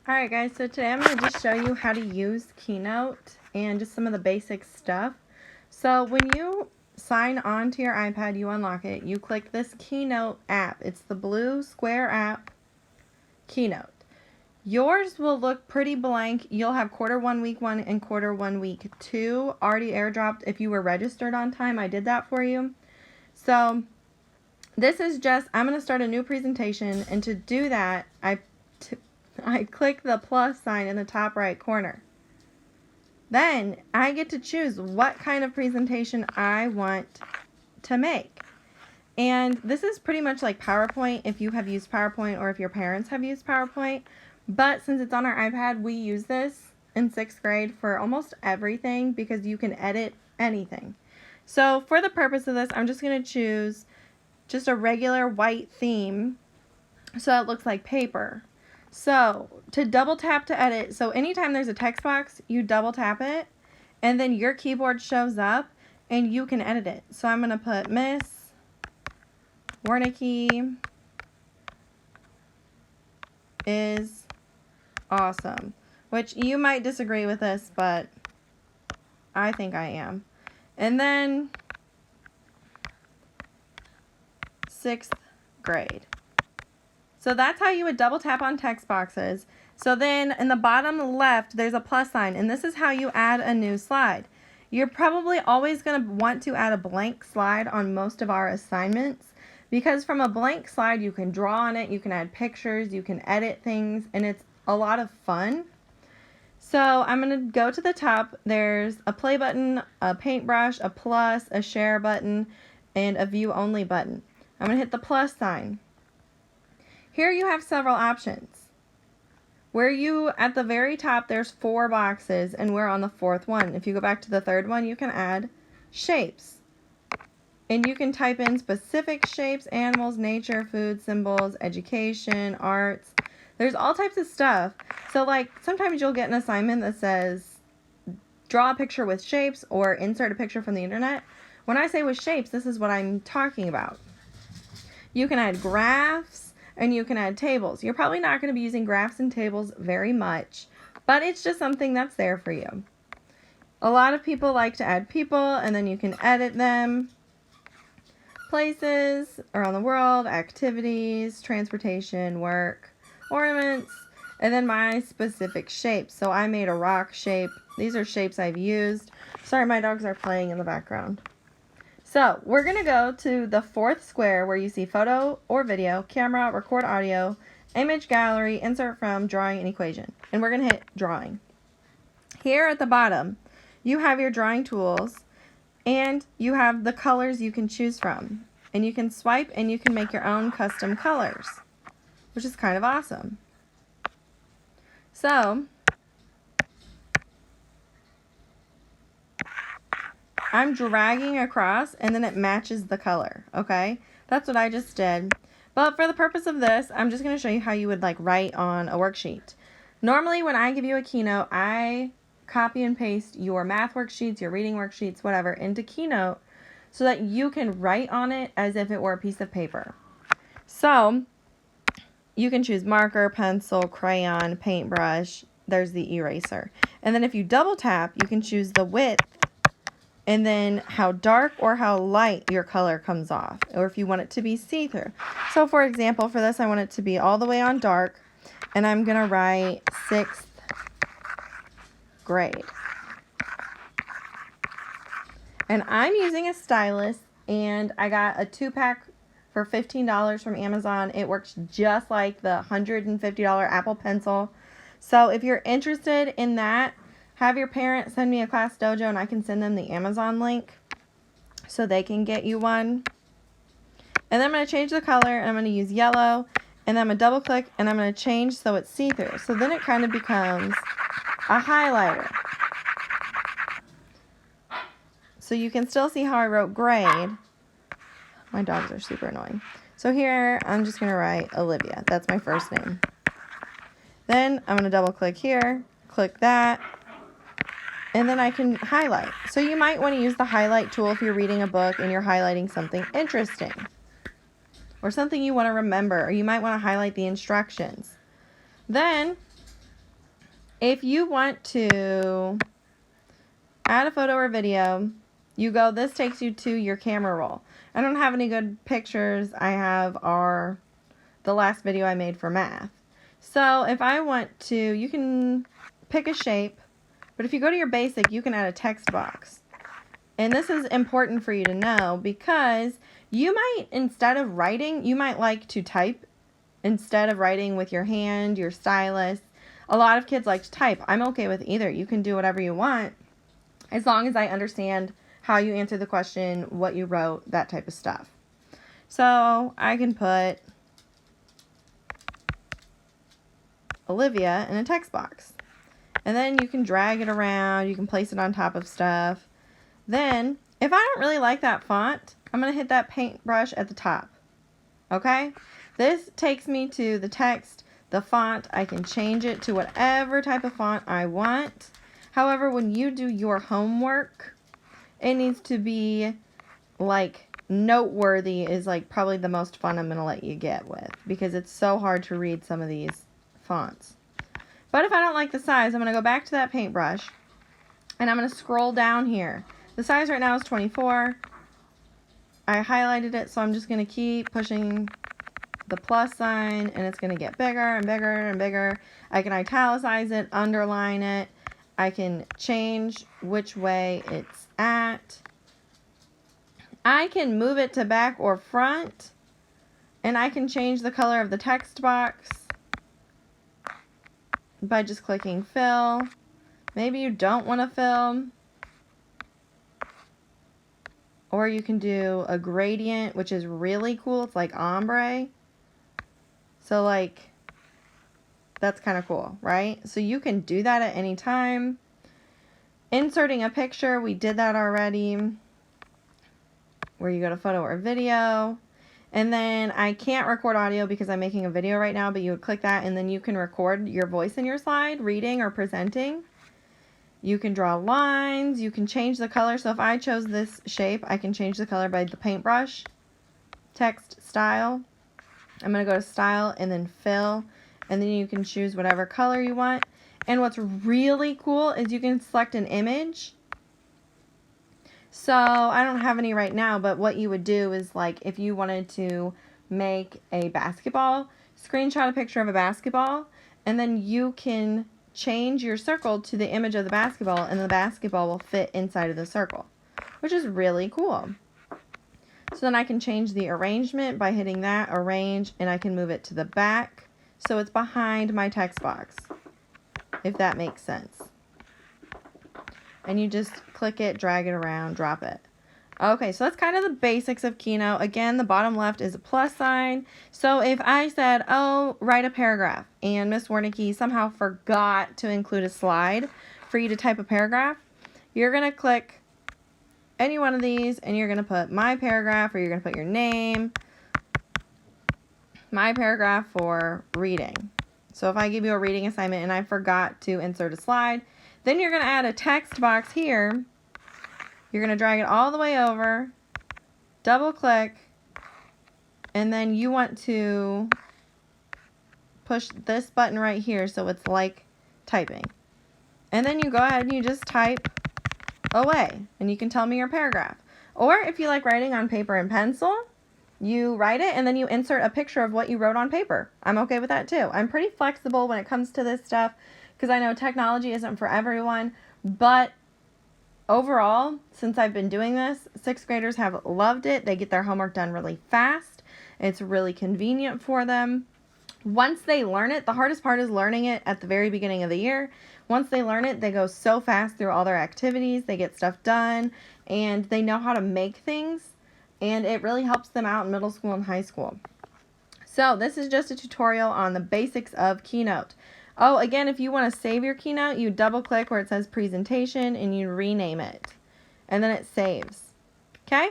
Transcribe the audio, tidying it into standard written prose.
Alright guys, so today I'm going to just show you how to use Keynote and just some of the basic stuff. So when you sign on to your iPad, you unlock it, you click this Keynote app. It's the blue square app, Keynote. Yours will look pretty blank. You'll have Q1 week 1 and Q1 week 2 already airdropped if you were registered on time. I did that for you. So this is just, I'm going to start a new presentation, and to do that, I click the plus sign in the top right corner. Then I get to choose what kind of presentation I want to make. And this is pretty much like PowerPoint if you have used PowerPoint or if your parents have used PowerPoint. But since it's on our iPad, we use this in 6th grade for almost everything because you can edit anything. So for the purpose of this, I'm just going to choose just a regular white theme so it looks like paper. So to double tap to edit, so anytime there's a text box, you double tap it and then your keyboard shows up and you can edit it. So I'm going to put Miss Wernicke is awesome, which you might disagree with this, but I think I am. And then 6th grade. So that's how you would double tap on text boxes. So then in the bottom left, there's a plus sign, and this is how you add a new slide. You're probably always going to want to add a blank slide on most of our assignments because from a blank slide, you can draw on it, you can add pictures, you can edit things, and it's a lot of fun. So I'm going to go to the top. There's a play button, a paintbrush, a plus, a share button, and a view only button. I'm going to hit the plus sign. Here you have several options. At the very top, there's 4 boxes, and we're on the 4th one. If you go back to the 3rd one, you can add shapes. And you can type in specific shapes, animals, nature, food, symbols, education, arts. There's all types of stuff. So like sometimes you'll get an assignment that says draw a picture with shapes or insert a picture from the internet. When I say with shapes, this is what I'm talking about. You can add graphs and you can add tables. You're probably not going to be using graphs and tables very much, but it's just something that's there for you. A lot of people like to add people, and then you can edit them. Places around the world, activities, transportation, work, ornaments, and then my specific shapes. So I made a rock shape. These are shapes I've used. Sorry, my dogs are playing in the background. So we're going to go to the 4th square where you see photo or video, camera, record audio, image gallery, insert from, drawing, and equation. And we're going to hit drawing. Here at the bottom, you have your drawing tools and you have the colors you can choose from. And you can swipe and you can make your own custom colors, which is kind of awesome. So I'm dragging across and then it matches the color, okay? That's what I just did. But for the purpose of this, I'm just going to show you how you would like write on a worksheet. Normally when I give you a Keynote, I copy and paste your math worksheets, your reading worksheets, whatever, into Keynote so that you can write on it as if it were a piece of paper. So you can choose marker, pencil, crayon, paintbrush. There's the eraser. And then if you double tap, you can choose the width and then how dark or how light your color comes off, or if you want it to be see-through. So for example, for this, I want it to be all the way on dark, and I'm going to write 6th grade. And I'm using a stylus, and I got a 2-pack for $15 from Amazon. It works just like the $150 Apple Pencil. So if you're interested in that, have your parents send me a Class Dojo and I can send them the Amazon link so they can get you one. And then I'm going to change the color, and I'm going to use yellow, and then I'm going to double click and I'm going to change so it's see-through. So then it kind of becomes a highlighter. So you can still see how I wrote grade. My dogs are super annoying. So here I'm just going to write Olivia. That's my first name. Then I'm going to double click here, click that. And then I can highlight. So you might want to use the highlight tool if you're reading a book and you're highlighting something interesting or something you want to remember, or you might want to highlight the instructions. Then If you want to add a photo or video, you go, this takes you to your camera roll. I don't have any good pictures. I have the last video I made for math. So if I want to, you can pick a shape, but if you go to your basic, you can add a text box. And this is important for you to know because you might, instead of writing, you might like to type instead of writing with your hand, your stylus. A lot of kids like to type. I'm okay with either. You can do whatever you want as long as I understand how you answer the question, what you wrote, that type of stuff. So I can put Olivia in a text box. And then you can drag it around. You can place it on top of stuff. Then, if I don't really like that font, I'm going to hit that paintbrush at the top. Okay? This takes me to the text, the font. I can change it to whatever type of font I want. However, when you do your homework, it needs to be like noteworthy is like probably the most fun I'm going to let you get with because it's so hard to read some of these fonts. But if I don't like the size, I'm going to go back to that paintbrush and I'm going to scroll down here. The size right now is 24. I highlighted it, so I'm just going to keep pushing the plus sign and it's going to get bigger and bigger and bigger. I can italicize it, underline it. I can change which way it's at. I can move it to back or front. And I can change the color of the text box by just clicking fill. Maybe you don't want to fill. Or you can do a gradient, which is really cool. It's like ombre. So like, that's kind of cool, right? So you can do that at any time. Inserting a picture, we did that already. Where you go to photo or video. And then I can't record audio because I'm making a video right now, but you would click that and then you can record your voice in your slide, reading or presenting. You can draw lines, you can change the color. So if I chose this shape, I can change the color by the paintbrush. Text style. I'm going to go to style and then fill. And then you can choose whatever color you want. And what's really cool is you can select an image. So I don't have any right now, but what you would do is like if you wanted to make a basketball, screenshot a picture of a basketball, and then you can change your circle to the image of the basketball and the basketball will fit inside of the circle, which is really cool. So then I can change the arrangement by hitting that, arrange, and I can move it to the back so it's behind my text box, if that makes sense. And you just click it, drag it around, drop it. Okay, so that's kind of the basics of Keynote. Again, the bottom left is a plus sign. So if I said, oh, write a paragraph, and Miss Warnicki somehow forgot to include a slide for you to type a paragraph, you're going to click any one of these, and you're going to put my paragraph, or you're going to put your name, my paragraph for reading. So if I give you a reading assignment and I forgot to insert a slide, then you're going to add a text box here. You're going to drag it all the way over, double click, and then you want to push this button right here so it's like typing. And then you go ahead and you just type away, and you can tell me your paragraph. Or if you like writing on paper and pencil, you write it and then you insert a picture of what you wrote on paper. I'm okay with that too. I'm pretty flexible when it comes to this stuff because I know technology isn't for everyone, but overall, since I've been doing this, 6th graders have loved it. They get their homework done really fast. It's really convenient for them. Once they learn it, the hardest part is learning it at the very beginning of the year. Once they learn it, they go so fast through all their activities. They get stuff done, and they know how to make things, and it really helps them out in middle school and high school. So this is just a tutorial on the basics of Keynote. Oh, again, if you want to save your Keynote, you double click where it says presentation and you rename it. And then it saves. Okay?